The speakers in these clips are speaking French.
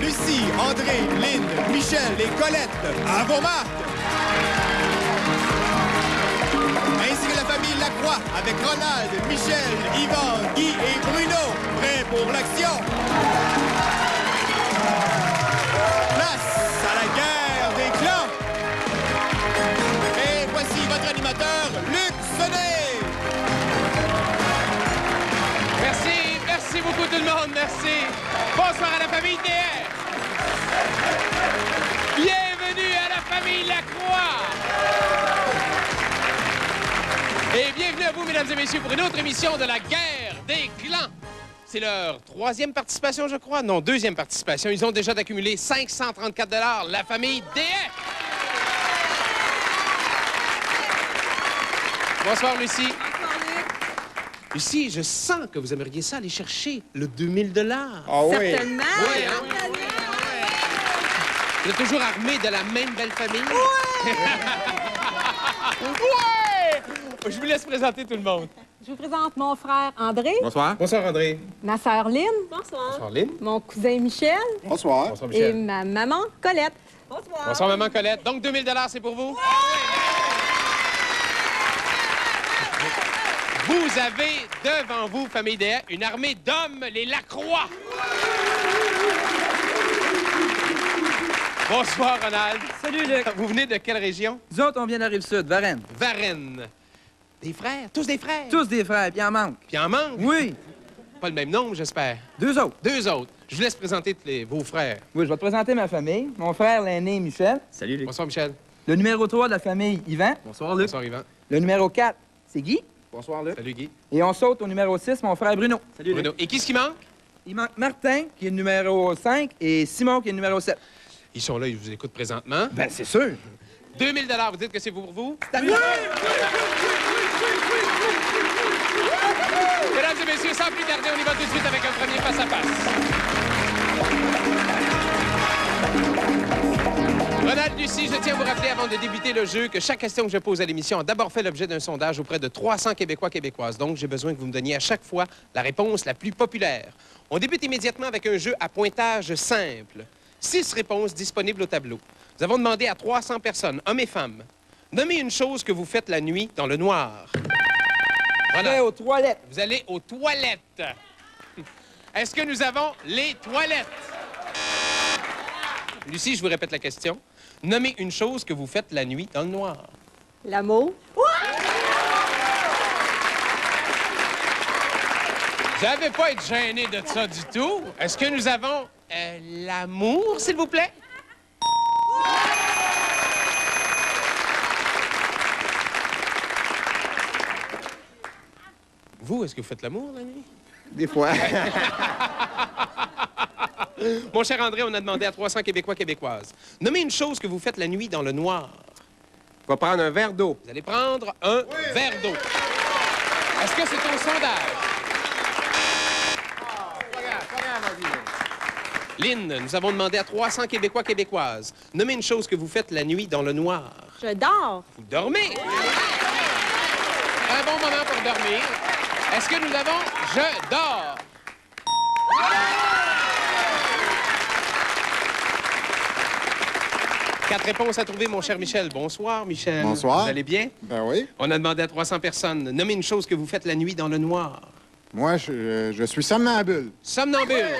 Lucie, André, Lynn, Michel et Colette, à vos marques! Ainsi que la famille Lacroix, avec Ronald, Michel, Yvan, Guy et Bruno, prêts pour l'action! Place à la guerre des clans! Et voici votre animateur, Luc Sonnet! Merci beaucoup tout le monde, merci. Bonsoir à la famille DR. Bienvenue à la famille Lacroix. Et bienvenue à vous, mesdames et messieurs, pour une autre émission de la guerre des clans. C'est leur troisième participation, je crois. Non, deuxième participation. Ils ont déjà accumulé 534 $, la famille DR. Bonsoir, Lucie. Lucie, je sens que vous aimeriez ça aller chercher le 2000 $. Ah oui! Certainement! Oui, hein? Vous êtes toujours armés de la même belle famille? Ouais! Ouais! Je vous laisse présenter tout le monde. Je vous présente mon frère André, Bonsoir. Bonsoir, André. ma sœur Lynn. Bonsoir. Bonsoir, Lynn. Mon cousin Michel Bonsoir. Bonsoir, et Michel. ma maman Colette. Bonsoir. Bonsoir, maman Colette. Donc, 2000 $, c'est pour vous? Vous avez devant vous, famille DR, une armée d'hommes, les Lacroix. Bonsoir, Ronald. Salut, Luc. Vous venez de quelle région? Nous autres, on vient de la Rive-Sud, Varennes. Varennes. Des frères? Tous des frères? Tous des frères, puis il en manque. Puis en manque? Oui, Pas le même nombre, j'espère. 2 autres. Deux autres. Je vous laisse présenter vos frères. Oui, je vais te présenter ma famille. Mon frère, l'aîné, Michel. Salut, Luc. Bonsoir, Michel. Le numéro 3 de la famille, Yvan. Bonsoir, Luc. Bonsoir, Yvan. Le numéro 4, c'est Guy. Bonsoir, Luc. Salut, Guy. Et on saute au numéro 6, mon frère Bruno. Salut, Luc. Bruno. Et qui est-ce qui manque? Il manque Martin, qui est le numéro 5, et Simon, qui est le numéro 7. Ils sont là, ils vous écoutent présentement. Ben, c'est sûr. 2000 $, vous dites que c'est pour vous? Oui! Mesdames et messieurs, sans plus tarder, on y va tout de suite avec un premier face-à-face. Ronald, Lucie, je tiens à vous rappeler avant de débuter le jeu que chaque question que je pose à l'émission a d'abord fait l'objet d'un sondage auprès de 300 Québécois québécoises. Donc, j'ai besoin que vous me donniez à chaque fois la réponse la plus populaire. On débute immédiatement avec un jeu à pointage simple. 6 réponses disponibles au tableau. Nous avons demandé à 300 personnes, hommes et femmes, nommez une chose que vous faites la nuit dans le noir. Je vais aux toilettes. Vous allez aux toilettes. Est-ce que nous avons les toilettes? Lucie, je vous répète la question. Nommez une chose que vous faites la nuit dans le noir. L'amour. Vous n'avez pas être gêné de ça du tout. Est-ce que nous avons l'amour, s'il vous plaît? Vous, est-ce que vous faites l'amour la nuit? Des fois. Mon cher André, on a demandé à 300 Québécois québécoises. Nommez une chose que vous faites la nuit dans le noir. On va prendre un verre d'eau. Vous allez prendre un verre d'eau. Est-ce que c'est un sondage? Lynn, nous avons demandé à 300 Québécois québécoises. Nommez une chose que vous faites la nuit dans le noir. Je dors. Vous dormez. Un bon moment pour dormir. Est-ce que nous avons « Je dors ». Quatre réponses à trouver, mon cher Michel. Bonsoir, Michel. Bonsoir. Vous allez bien? Ben oui. On a demandé à 300 personnes. Nommez une chose que vous faites la nuit dans le noir. Moi, je suis somnambule. Somnambule.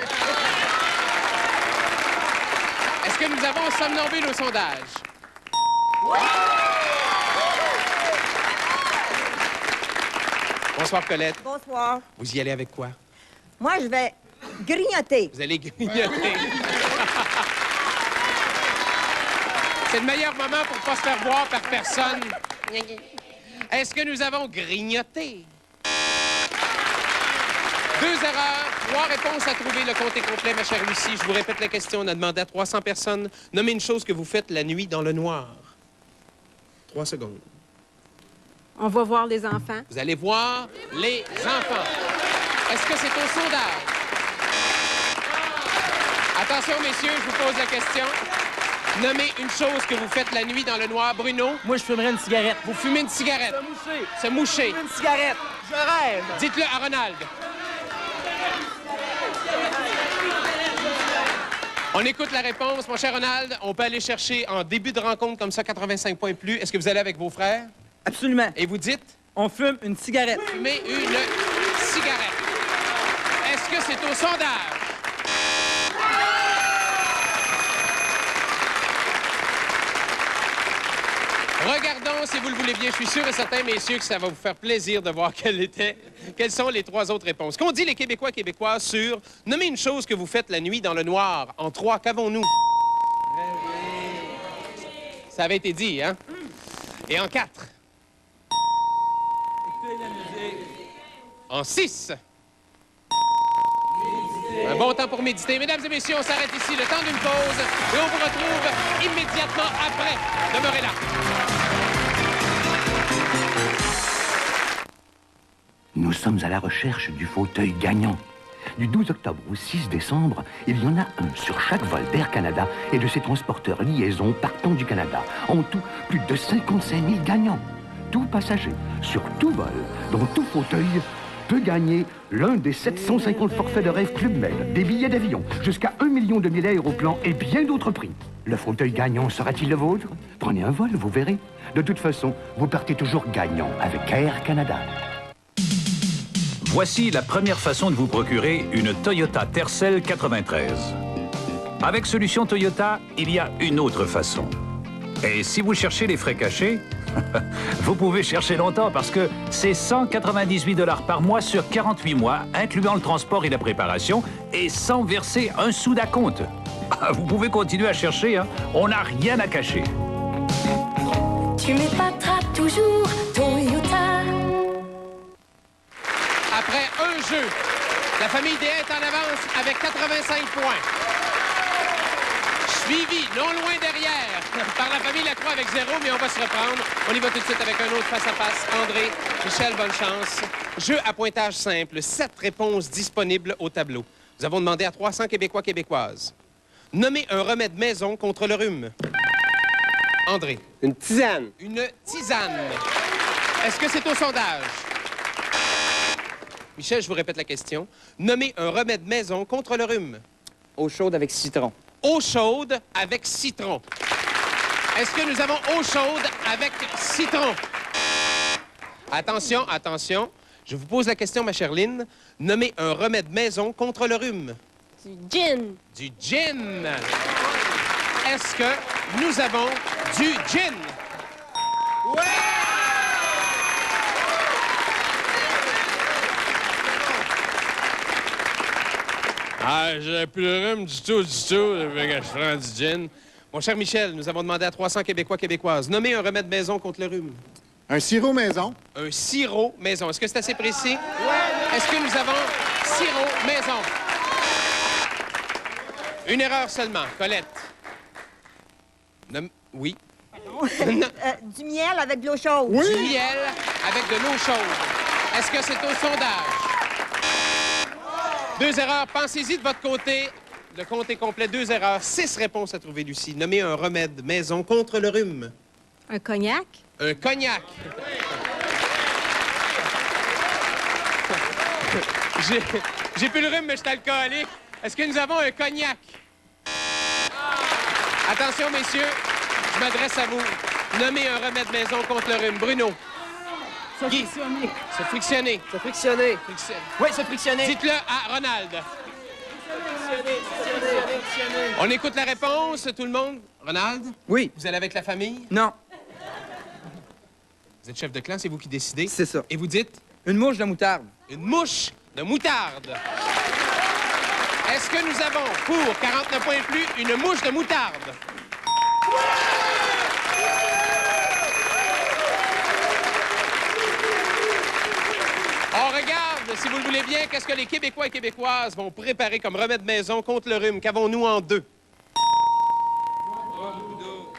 Est-ce que nous avons somnambule au sondage? Bonsoir, Colette. Bonsoir. Vous y allez avec quoi? Moi, je vais grignoter. Vous allez grignoter. C'est le meilleur moment pour ne pas se faire voir par personne. Est-ce que nous avons grignoté? 2 erreurs, 3 réponses à trouver. Le compte est complet, ma chère Lucie. Je vous répète la question. On a demandé à 300 personnes. Nommez une chose que vous faites la nuit dans le noir. 3 secondes. On va voir les enfants. Vous allez voir les enfants. Est-ce que c'est au sondage? Attention, messieurs, je vous pose la question. Nommez une chose que vous faites la nuit dans le noir. Bruno, Moi, je fumerais une cigarette. vous fumez une cigarette. Moucher. Se moucher. Une cigarette. Je rêve. Dites-le à Ronald. On écoute la réponse. Mon cher Ronald, on peut aller chercher en début de rencontre comme ça 85 points de plus. Est-ce que vous allez avec vos frères? Absolument. Et vous dites? On fume une cigarette. Fumez une cigarette. Est-ce que c'est au sondage? Regardons, si vous le voulez bien. Je suis sûr et certain, messieurs, que ça va vous faire plaisir de voir quelles sont les trois autres réponses. Qu'ont dit les Québécois et Québécoises sur « Nommez une chose que vous faites la nuit dans le noir. » En 3, qu'avons-nous? Ça avait été dit, hein? Et en 4? En 6? Un bon temps pour méditer. Mesdames et messieurs, on s'arrête ici, le temps d'une pause, et on vous retrouve immédiatement après. Demeurez là. Nous sommes à la recherche du fauteuil gagnant. Du 12 octobre au 6 décembre, il y en a un sur chaque vol d'Air Canada et de ses transporteurs liaison partant du Canada. En tout, plus de 55 000 gagnants. Tout passager, sur tout vol, dans tout fauteuil, peut gagner l'un des 750 forfaits de rêve Club Med, des billets d'avion, jusqu'à 1 million de billets aéroplans et bien d'autres prix. Le fauteuil gagnant sera-t-il le vôtre? Prenez un vol, vous verrez. De toute façon, vous partez toujours gagnant avec Air Canada. Voici la première façon de vous procurer une Toyota Tercel 93. Avec Solution Toyota, il y a une autre façon. Et si vous cherchez les frais cachés, vous pouvez chercher longtemps parce que c'est 198 $ par mois sur 48 mois, incluant le transport et la préparation, et sans verser un sou d'acompte. Vous pouvez continuer à chercher, hein? On n'a rien à cacher. Tu m'épateras toujours, Toyota. Après un jeu, la famille Des est en avance avec 85 points. Suivi, non loin derrière, par la famille Lacroix avec 0, mais on va se reprendre. On y va tout de suite avec un autre face-à-face. André, Michel, bonne chance. Jeu à pointage simple, 7 réponses disponibles au tableau. Nous avons demandé à 300 Québécois québécoises. Nommez un remède maison contre le rhume. André. Une tisane. Une tisane. Est-ce que c'est au sondage? Michel, je vous répète la question. Nommez un remède maison contre le rhume. Eau chaude avec citron. Eau chaude avec citron. Est-ce que nous avons eau chaude avec citron? Attention, attention. Je vous pose la question, ma chère Lynn. Nommez un remède maison contre le rhume. Du gin. Du gin. Est-ce que nous avons du gin? Ouais! Ah, j'ai plus de rhume du tout, fait que je prends du gin. Mon cher Michel, nous avons demandé à 300 Québécois québécoises. Nommez un remède maison contre le rhume. Un sirop maison. Un sirop maison. Est-ce que c'est assez précis? Oui! Est-ce que nous avons sirop maison? Une erreur seulement. Colette. Oui. Du miel avec de l'eau chaude. Oui! Du miel avec de l'eau chaude. Est-ce que c'est au sondage? 2 erreurs. Pensez-y de votre côté. Le compte est complet. 2 erreurs. 6 réponses à trouver, Lucie. Nommez un remède maison contre le rhume. Un cognac. Un cognac. J'ai plus le rhume, mais je suis alcoolique. Est-ce que nous avons un cognac? Attention, messieurs, je m'adresse à vous. Nommez un remède maison contre le rhume. Bruno. Se Guy. frictionner. Se frictionner. Se frictionner. Oui, se frictionner. Dites-le à Ronald. On écoute la réponse, tout le monde. Ronald? Oui. Vous allez avec la famille? Non, Vous êtes chef de clan, c'est vous qui décidez. c'est ça. Et vous dites? Une mouche de moutarde. Une mouche de moutarde. Est-ce que nous avons, pour 49 points de plus, une mouche de moutarde? On regarde, si vous le voulez bien, qu'est-ce que les Québécois et Québécoises vont préparer comme remède maison contre le rhume. Qu'avons-nous en 2?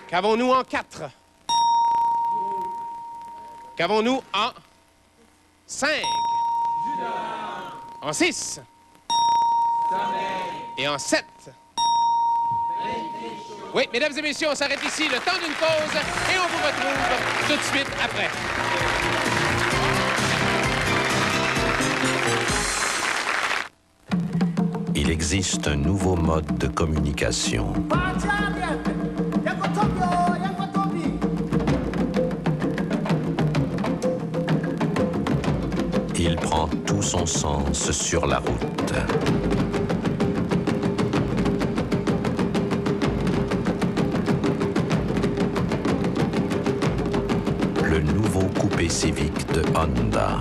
Qu'avons-nous en 4? Qu'avons-nous en 5? En 6? Et en 7? Oui, mesdames et messieurs, on s'arrête ici, le temps d'une pause, et on vous retrouve tout de suite après. Il existe un nouveau mode de communication. Il prend tout son sens sur la route. Le nouveau coupé Civic de Honda.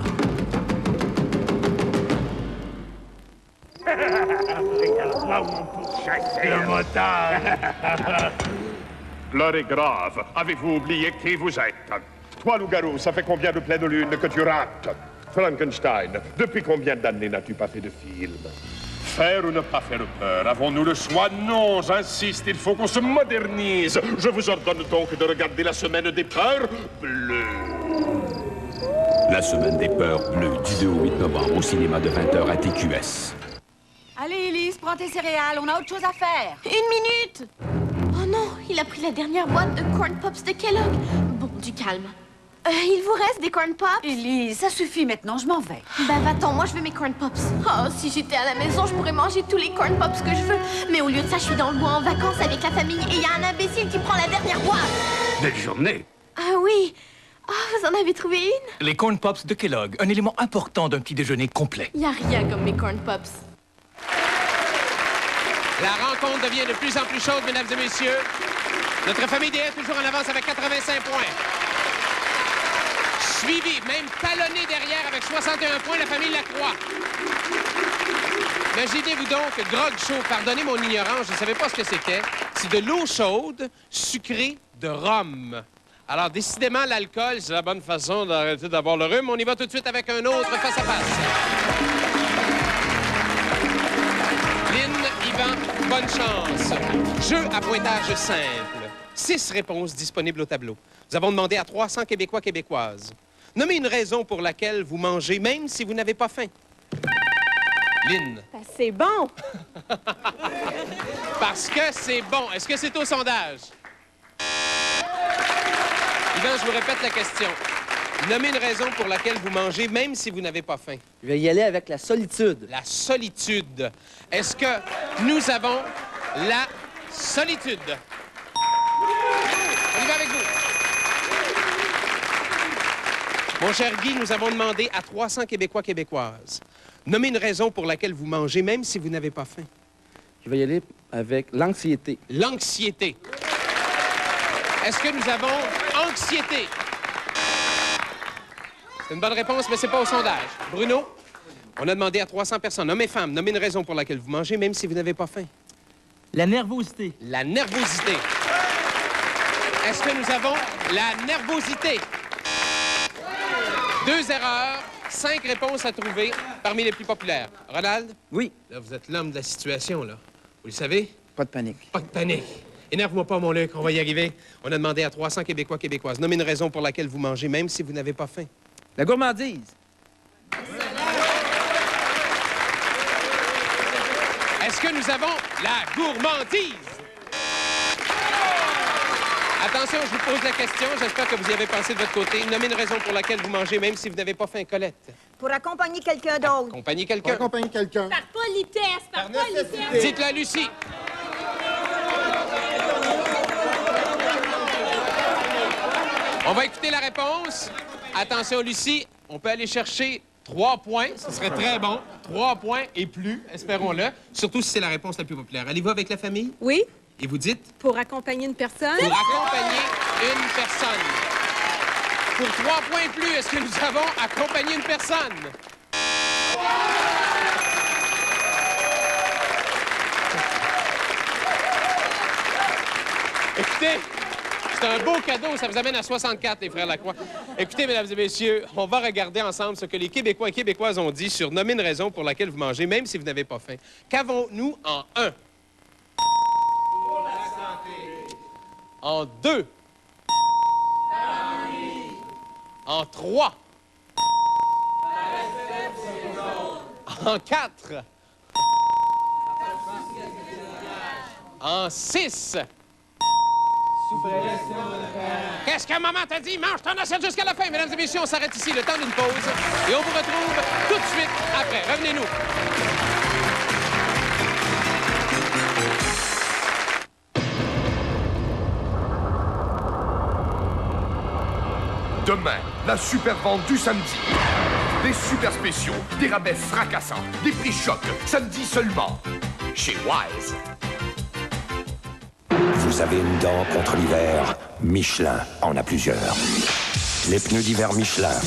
Le motard. L'heure est grave. Avez-vous oublié qui vous êtes? Toi, loup-garou, ça fait combien de pleine lune que tu rates? Frankenstein, depuis combien d'années n'as-tu pas fait de film? Faire ou ne pas faire peur? Avons-nous le choix? Non, j'insiste, il faut qu'on se modernise. Je vous ordonne donc de regarder la semaine des peurs bleues. La semaine des peurs bleues, du 2 au 8 novembre, au cinéma de 20h à TQS. Allez, Elise, prends tes céréales, on a autre chose à faire. 1 minute! Oh non, il a pris la dernière boîte de Corn Pops de Kellogg. Bon, du calme. Il vous reste des Corn Pops? Elise, ça suffit maintenant, je m'en vais. Ben va-t'en, moi je veux mes Corn Pops. Oh, si j'étais à la maison, je pourrais manger tous les Corn Pops que je veux. Mais au lieu de ça, je suis dans le bois en vacances avec la famille et il y a un imbécile qui prend la dernière boîte. Belle journée! Ah oui. Ah, vous en avez trouvé une? Les Corn Pops de Kellogg, un élément important d'un petit déjeuner complet. Il n'y a rien comme mes Corn Pops. La rencontre devient de plus en plus chaude, mesdames et messieurs. Notre famille des est toujours en avance avec 85 points. Suivi, même talonné derrière avec 61 points, la famille Lacroix. Imaginez-vous donc grog chaud. Pardonnez mon ignorance, je ne savais pas ce que c'était. C'est de l'eau chaude sucrée de rhum. Alors, décidément, l'alcool, c'est la bonne façon d'arrêter d'avoir le rhume. On y va tout de suite avec un autre face-à-face. Lynn, Yvan, bonne chance. Jeu à pointage simple. 6 réponses disponibles au tableau. Nous avons demandé à 300 Québécois, Québécoises. Nommez une raison pour laquelle vous mangez, même si vous n'avez pas faim. Lynn. C'est bon. Parce que c'est bon. Est-ce que c'est au sondage? Yvan, je vous répète la question. Nommez une raison pour laquelle vous mangez, même si vous n'avez pas faim. Je vais y aller avec la solitude. La solitude. Est-ce que nous avons la solitude? On y va avec vous. Mon cher Guy, nous avons demandé à 300 Québécois, Québécoises. Nommez une raison pour laquelle vous mangez, même si vous n'avez pas faim. Je vais y aller avec l'anxiété. L'anxiété. Est-ce que nous avons anxiété? C'est une bonne réponse, mais c'est pas au sondage. Bruno, on a demandé à 300 personnes, hommes et femmes, nommez une raison pour laquelle vous mangez, même si vous n'avez pas faim. La nervosité. La nervosité. Est-ce que nous avons la nervosité? 2 erreurs, 5 réponses à trouver parmi les plus populaires. Ronald? Oui. Là, vous êtes l'homme de la situation, là. Vous le savez? Pas de panique. Pas de panique. Énerve-moi pas, mon Luc, on va y arriver. On a demandé à 300 Québécois, Québécoises. Nommez une raison pour laquelle vous mangez, même si vous n'avez pas faim. La gourmandise. Est-ce que nous avons la gourmandise? Attention, je vous pose la question. J'espère que vous y avez pensé de votre côté. Nommez une raison pour laquelle vous mangez, même si vous n'avez pas faim, Colette. Pour accompagner quelqu'un d'autre. Accompagner quelqu'un. Accompagne quelqu'un. Par politesse, par politesse. Dites-le à Lucie. On va écouter la réponse. Attention, Lucie, on peut aller chercher 3 points. Ce serait très bon. 3 points et plus, espérons-le. Surtout si c'est la réponse la plus populaire. Allez-vous avec la famille? Oui. Et vous dites? Pour accompagner une personne. Pour accompagner une personne. Pour 3 points et plus, est-ce que nous avons accompagné une personne? Écoutez, c'est un beau cadeau. Ça vous amène à 64, les frères Lacroix. Écoutez, mesdames et messieurs, on va regarder ensemble ce que les Québécois et Québécoises ont dit sur nommer une raison pour laquelle vous mangez, même si vous n'avez pas faim. Qu'avons-nous en 1? En 2. En 3. En 4. En 6. Qu'est-ce que maman t'a dit? Mange ton assiette jusqu'à la fin. Mesdames et messieurs, on s'arrête ici, le temps d'une pause. Et on vous retrouve tout de suite après. Revenez-nous. Demain, la super vente du samedi. Des super spéciaux, des rabais fracassants, des prix chocs, samedi seulement, chez Wise. Vous avez une dent contre l'hiver? Michelin en a plusieurs. Les pneus d'hiver Michelin,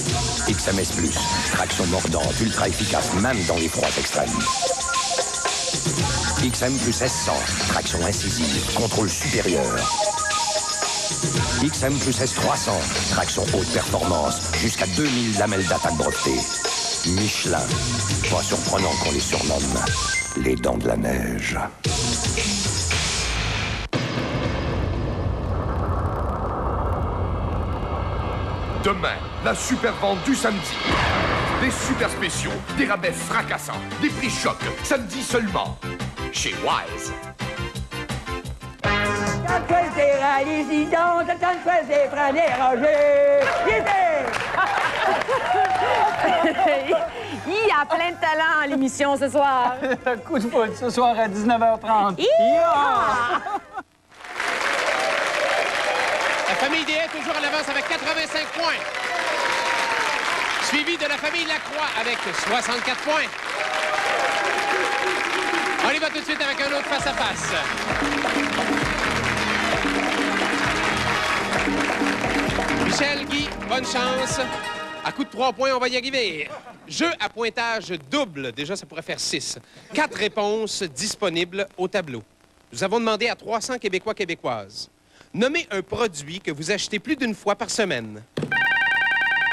XMS+, traction mordante, ultra efficace, même dans les froids extrêmes. XM plus S100, traction incisive, contrôle supérieur. XM plus S300, traction haute performance, jusqu'à 2000 lamelles d'attaque brevetées. Michelin, pas surprenant qu'on les surnomme les dents de la neige. Demain, la super vente du samedi. Des super spéciaux, des rabais fracassants, des prix chocs, samedi seulement, chez Wise. Quand choisira les idons, quand choisira les rangers. Il y a plein de talent à l'émission ce soir. Coup de foot ce soir à 19h30. La famille Des Haies toujours en avance avec 85 points. Suivi de la famille Lacroix avec 64 points. On y va tout de suite avec un autre face-à-face. Michel, Guy, bonne chance. À coup de 3 points, on va y arriver. Jeu à pointage double. Déjà, ça pourrait faire 6. 4 réponses disponibles au tableau. Nous avons demandé à 300 Québécois, Québécoises. Nommez un produit que vous achetez plus d'une fois par semaine.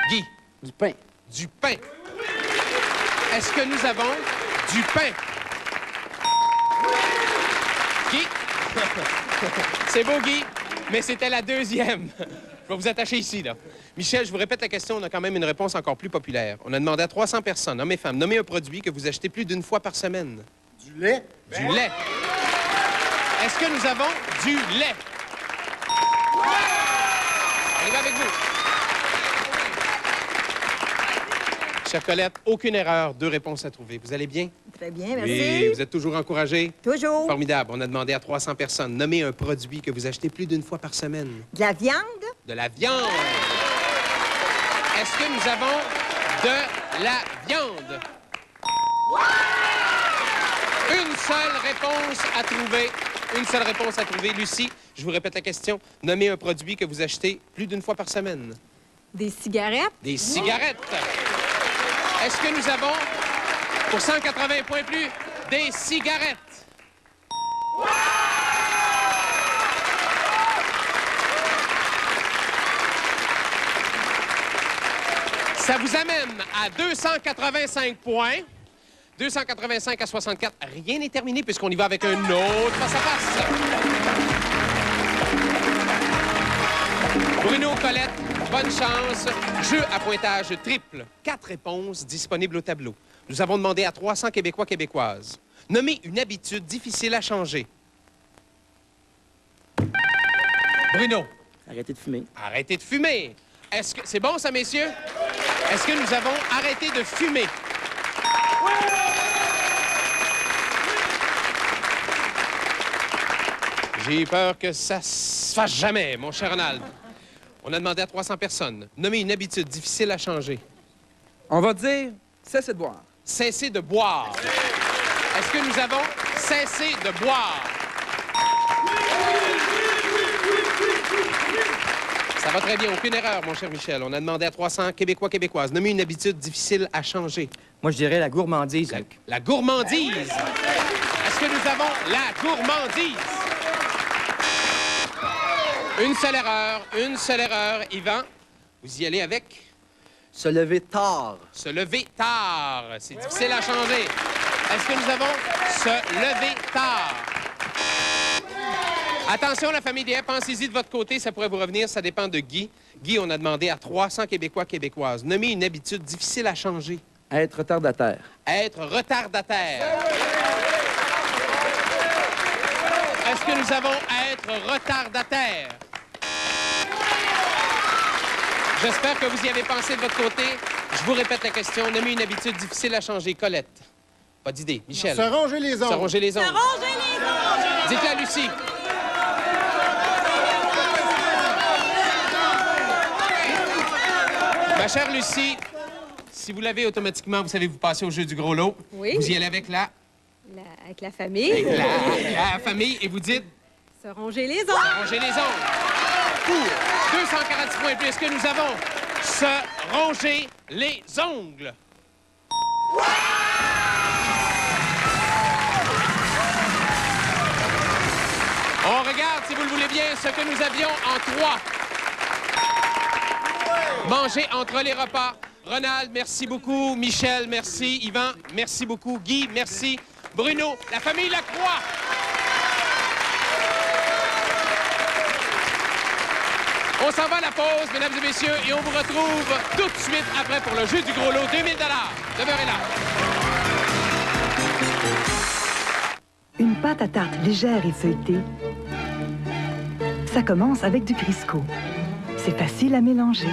Guy. Du pain. Du pain. Est-ce que nous avons du pain? Guy. C'est beau, Guy, mais c'était la deuxième. Je vais vous attacher ici, là. Michel, je vous répète la question, on a quand même une réponse encore plus populaire. On a demandé à 300 personnes, hommes et femmes, nommez un produit que vous achetez plus d'une fois par semaine. Du lait? Du lait. Est-ce que nous avons du lait? On y va avec vous. Chère Colette, aucune erreur, 2 réponses à trouver. Vous allez bien? Très bien, merci. Oui, vous êtes toujours encouragé? Toujours. Formidable. On a demandé à 300 personnes. Nommez un produit que vous achetez plus d'une fois par semaine. De la viande? De la viande. Est-ce que nous avons de la viande? Une seule réponse à trouver. Une seule réponse à trouver. Lucie, je vous répète la question. Nommez un produit que vous achetez plus d'une fois par semaine. Des cigarettes? Des cigarettes. Est-ce que nous avons, pour 180 points plus, des cigarettes? Ça vous amène à 285 points. 285 à 64. Rien n'est terminé puisqu'on y va avec un autre face-à-face. Bruno, Colette, bonne chance. Jeu à pointage triple. 4 réponses disponibles au tableau. Nous avons demandé à 300 Québécois, Québécoises. Nommez une habitude difficile à changer. Bruno. Arrêtez de fumer. Arrêtez de fumer. Est-ce que... C'est bon, ça, messieurs? Est-ce que nous avons arrêté de fumer? J'ai peur que ça se fasse jamais, mon cher Ronald. On a demandé à 300 personnes. Nommez une habitude difficile à changer. On va dire cessez de boire. Cessez de boire. Est-ce que nous avons cessé de boire? Ça va très bien. Aucune erreur, mon cher Michel. On a demandé à 300 Québécois, Québécoises. Nommez une habitude difficile à changer. Moi, je dirais la gourmandise. La gourmandise. Est-ce que nous avons la gourmandise? Une seule erreur. Yvan, vous y allez avec? Se lever tard. Se lever tard. C'est difficile à changer. Est-ce que nous avons se lever tard? Attention, la famille des Haies, pensez-y de votre côté, ça pourrait vous revenir, ça dépend de Guy. Guy, on a demandé à 300 Québécois, Québécoises. Nommez une habitude difficile à changer. Être retardataire. Être retardataire. Est-ce que nous avons à être retardataire? J'espère que vous y avez pensé de votre côté. Je vous répète la question. Nommez une habitude difficile à changer. Colette. Pas d'idée. Michel. Se ronger les ongles. Se ronger les ongles. Se ronger les ongles. Dites-le à Lucie. Ma chère Lucie, si vous l'avez automatiquement, vous savez vous passer au jeu du gros lot. Oui. Vous y allez avec avec la famille. Avec la famille et vous dites... Se ronger les ongles. Se ronger les ongles. Pour 246 points puisque nous avons se ronger les ongles. On regarde, si vous le voulez bien, ce que nous avions en 3. Manger entre les repas. Ronald, merci beaucoup. Michel, merci. Yvan, merci beaucoup. Guy, merci. Bruno, la famille Lacroix. On s'en va à la pause, mesdames et messieurs, et on vous retrouve tout de suite après pour le jeu du gros lot, 2000 $. Demeurez là. Une pâte à tarte légère et feuilletée, ça commence avec du Crisco. C'est facile à mélanger.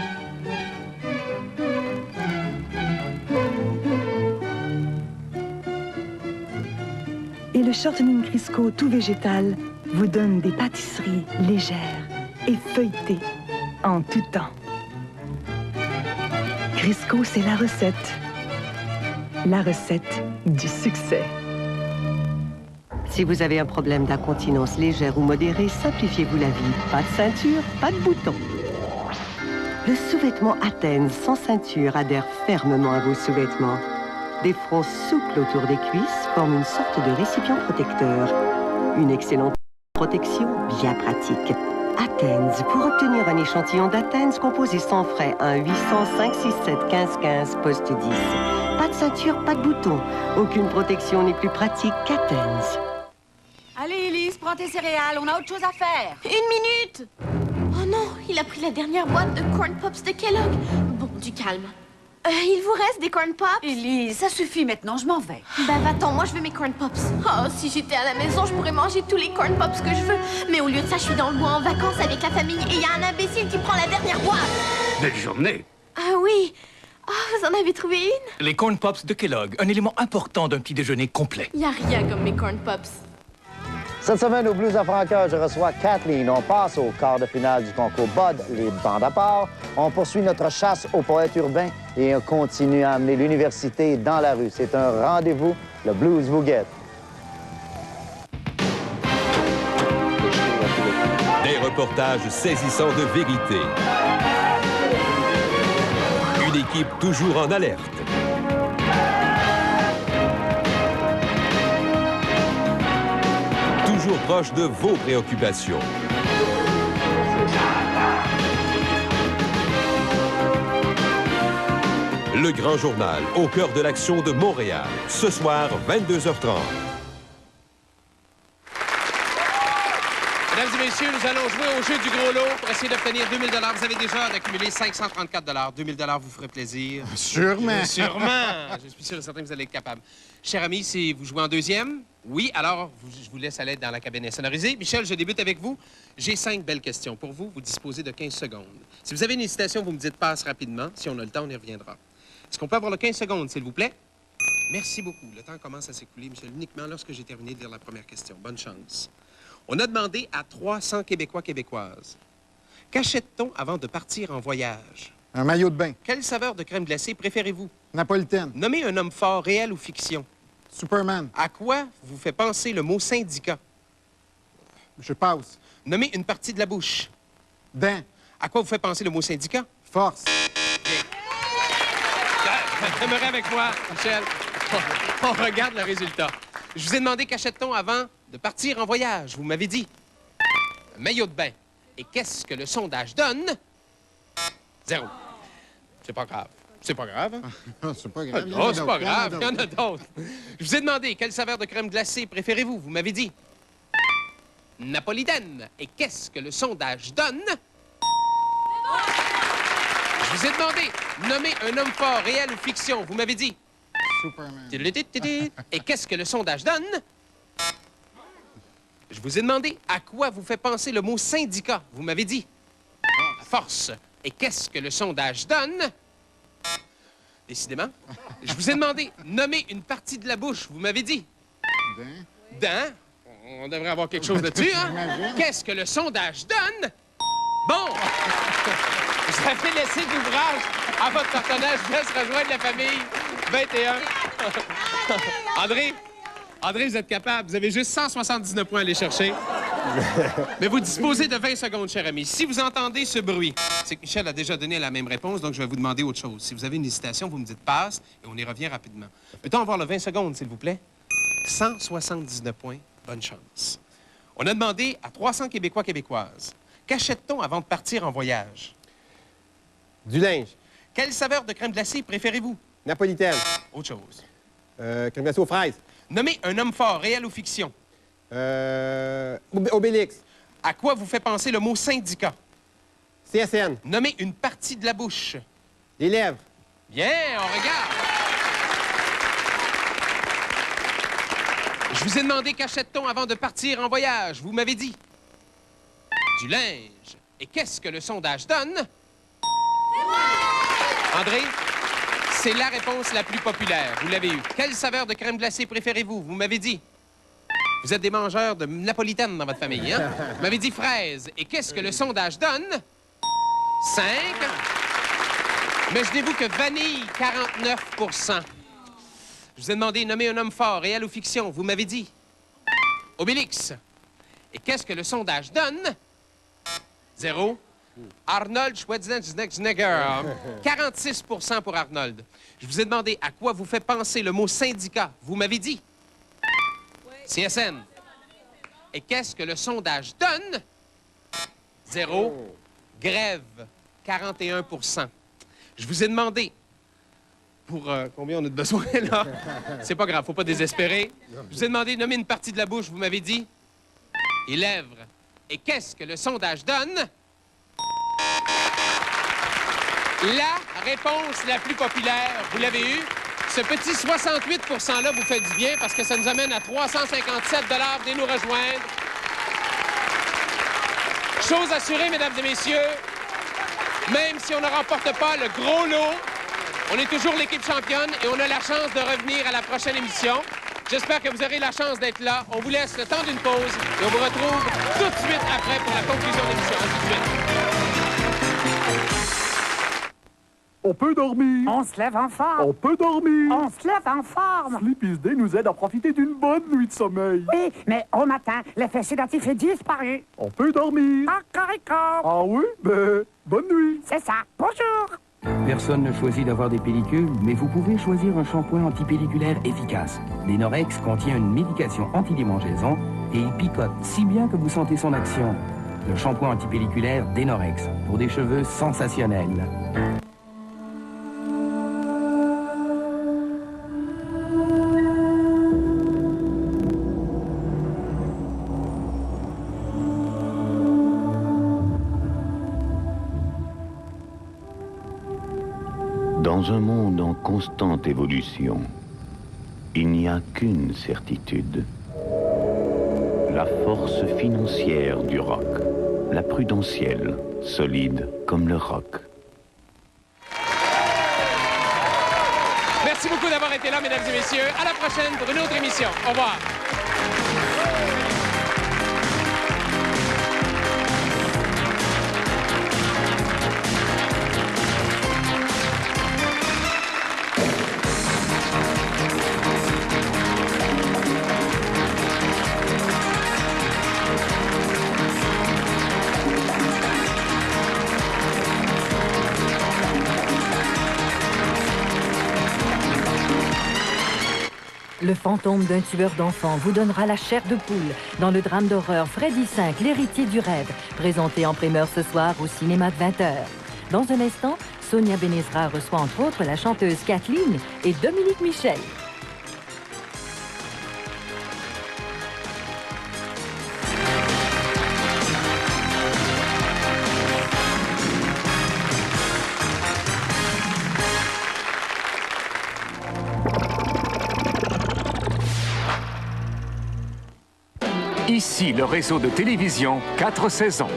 Et le shortening Crisco tout végétal vous donne des pâtisseries légères et feuilletées en tout temps. Crisco, c'est la recette. La recette du succès. Si vous avez un problème d'incontinence légère ou modérée, simplifiez-vous la vie. Pas de ceinture, pas de bouton. Le sous-vêtement Athènes sans ceinture adhère fermement à vos sous-vêtements. Des fronts souples autour des cuisses forment une sorte de récipient protecteur. Une excellente protection bien pratique. Athènes. Pour obtenir un échantillon d'Athènes, composez sans frais un 800 567 15 15 poste 10. Pas de ceinture, pas de bouton. Aucune protection n'est plus pratique qu'Athènes. Allez, Élise, prends tes céréales, on a autre chose à faire. 1 minute! Oh non, il a pris la dernière boîte de Corn Pops de Kellogg. Bon, du calme. Il vous reste des Corn Pops? Élise, ça suffit maintenant, je m'en vais. Ben va-t'en, moi je veux mes Corn Pops. Oh, si j'étais à la maison, je pourrais manger tous les Corn Pops que je veux. Mais au lieu de ça, je suis dans le bois en vacances avec la famille et il y a un imbécile qui prend la dernière boîte. Belle journée. Ah oui. Oh, vous en avez trouvé une? Les Corn Pops de Kellogg, un élément important d'un petit déjeuner complet. Il y a rien comme mes Corn Pops. Cette semaine, au Blues à Francoeur, je reçois Kathleen. On passe au quart de finale du concours Bud, les bandes à part. On poursuit notre chasse aux poètes urbains et on continue à amener l'université dans la rue. C'est un rendez-vous. Le Blues vous guette. Des reportages saisissants de vérité. Une équipe toujours en alerte. Toujours proche de vos préoccupations. Le Grand Journal, au cœur de l'action de Montréal. Ce soir, 22h30. Mesdames et messieurs, nous allons jouer au jeu du gros lot pour essayer d'obtenir 2000 $. Vous avez déjà accumulé 534 $. 2000 $ vous ferait plaisir. Sûrement. Sûrement. Je suis sûr et certain que vous allez être capable. Cher ami, si vous jouez en deuxième, oui, alors je vous laisse aller dans la cabine insonorisée. Michel, je débute avec vous. J'ai 5 belles questions pour vous. Vous disposez de 15 secondes. Si vous avez une hésitation, vous me dites passe rapidement. Si on a le temps, on y reviendra. Est-ce qu'on peut avoir le 15 secondes, s'il vous plaît? Merci beaucoup. Le temps commence à s'écouler, Michel, uniquement lorsque j'ai terminé de lire la première question. Bonne chance. On a demandé à 300 Québécois, Québécoises. Qu'achète-t-on avant de partir en voyage? Un maillot de bain. Quelle saveur de crème glacée préférez-vous? Napolitaine. Nommez un homme fort, réel ou fiction. Superman. À quoi vous fait penser le mot syndicat? Je passe. Nommez une partie de la bouche. Dents. À quoi vous fait penser le mot syndicat? Force. Bien. Demeurez avec moi, Michel. On regarde le résultat. Je vous ai demandé qu'achète-t-on avant de partir en voyage. Vous m'avez dit un maillot de bain. Et qu'est-ce que le sondage donne? 0. C'est pas grave. C'est pas grave, hein? C'est pas grave. Non, c'est pas grave. Il y en a d'autres. Je vous ai demandé quelle saveur de crème glacée préférez-vous? Vous m'avez dit napolitaine. Et qu'est-ce que le sondage donne? Je vous ai demandé nommer un homme fort, réel ou fiction. Vous m'avez dit Superman. Et qu'est-ce que le sondage donne? Je vous ai demandé à quoi vous fait penser le mot syndicat. Vous m'avez dit force. Et qu'est-ce que le sondage donne? Décidément. Je vous ai demandé nommer une partie de la bouche. Vous m'avez dit dents. On devrait avoir quelque chose là-dessus, hein? Qu'est-ce que le sondage donne? Bon! Vous avez laissé l'ouvrage À votre partenaire, je vous laisse rejoindre la famille. 21. André, vous êtes capable. Vous avez juste 179 points à aller chercher. Mais vous disposez de 20 secondes, cher ami. Si vous entendez ce bruit, c'est que Michel a déjà donné la même réponse, donc je vais vous demander autre chose. Si vous avez une hésitation, vous me dites passe et on y revient rapidement. Peut-on avoir le 20 secondes, s'il vous plaît? 179 points. Bonne chance. On a demandé à 300 Québécois, Québécoises, qu'achète-t-on avant de partir en voyage? Du linge. Quelle saveur de crème glacée préférez-vous? Napolitaine. Autre chose. Crème glacée aux fraises. Nommez un homme fort, réel ou fiction. Obélix. À quoi vous fait penser le mot syndicat? CSN. Nommez une partie de la bouche. Les lèvres. Bien, on regarde. Je vous ai demandé qu'achète-t-on avant de partir en voyage. Vous m'avez dit du linge. Et qu'est-ce que le sondage donne? André, c'est la réponse la plus populaire. Vous l'avez eue. Quelle saveur de crème glacée préférez-vous? Vous m'avez dit. Vous êtes des mangeurs de napolitaine dans votre famille, hein? Vous m'avez dit fraise. Et qu'est-ce que le sondage donne? 5. Imaginez-vous que vanille, 49 %. Je vous ai demandé de nommer un homme fort, réel ou fiction. Vous m'avez dit Obélix. Et qu'est-ce que le sondage donne? 0. Arnold Schwarzenegger. 46 % pour Arnold. Je vous ai demandé à quoi vous fait penser le mot syndicat. Vous m'avez dit CSN. Et qu'est-ce que le sondage donne? 0. Grève. 41 %. Je vous ai demandé pour combien on a de besoin, là? C'est pas grave, faut pas désespérer. Je vous ai demandé de nommer une partie de la bouche. Vous m'avez dit les lèvres. Et qu'est-ce que le sondage donne? La réponse la plus populaire, vous l'avez eue. Ce petit 68 % là vous fait du bien parce que ça nous amène à 357 $ de nous rejoindre. Chose assurée, mesdames et messieurs, même si on ne remporte pas le gros lot, on est toujours l'équipe championne et on a la chance de revenir à la prochaine émission. J'espère que vous aurez la chance d'être là. On vous laisse le temps d'une pause et on vous retrouve tout de suite après pour la conclusion de l'émission. À tout de suite. On peut dormir. On se lève en forme. On peut dormir. On se lève en forme. Sleepy's Day nous aide à profiter d'une bonne nuit de sommeil. Oui, mais au matin, l'effet sédatif est disparu. On peut dormir. Cocorico. Ah oui? Ben, bonne nuit. C'est ça. Bonjour. Personne ne choisit d'avoir des pellicules, mais vous pouvez choisir un shampoing antipelliculaire efficace. Denorex contient une médication anti-démangeaison et il picote si bien que vous sentez son action. Le shampoing antipelliculaire Denorex, pour des cheveux sensationnels. Dans un monde en constante évolution, il n'y a qu'une certitude. La force financière du rock, la prudentielle, solide comme le rock. Merci beaucoup d'avoir été là, mesdames et messieurs. À la prochaine pour une autre émission. Au revoir. Le fantôme d'un tueur d'enfants vous donnera la chair de poule dans le drame d'horreur Freddy 5, l'héritier du rêve, présenté en primeur ce soir au cinéma de 20h. Dans un instant, Sonia Benezra reçoit entre autres la chanteuse Kathleen et Dominique Michel. Ici le réseau de télévision 4 saisons.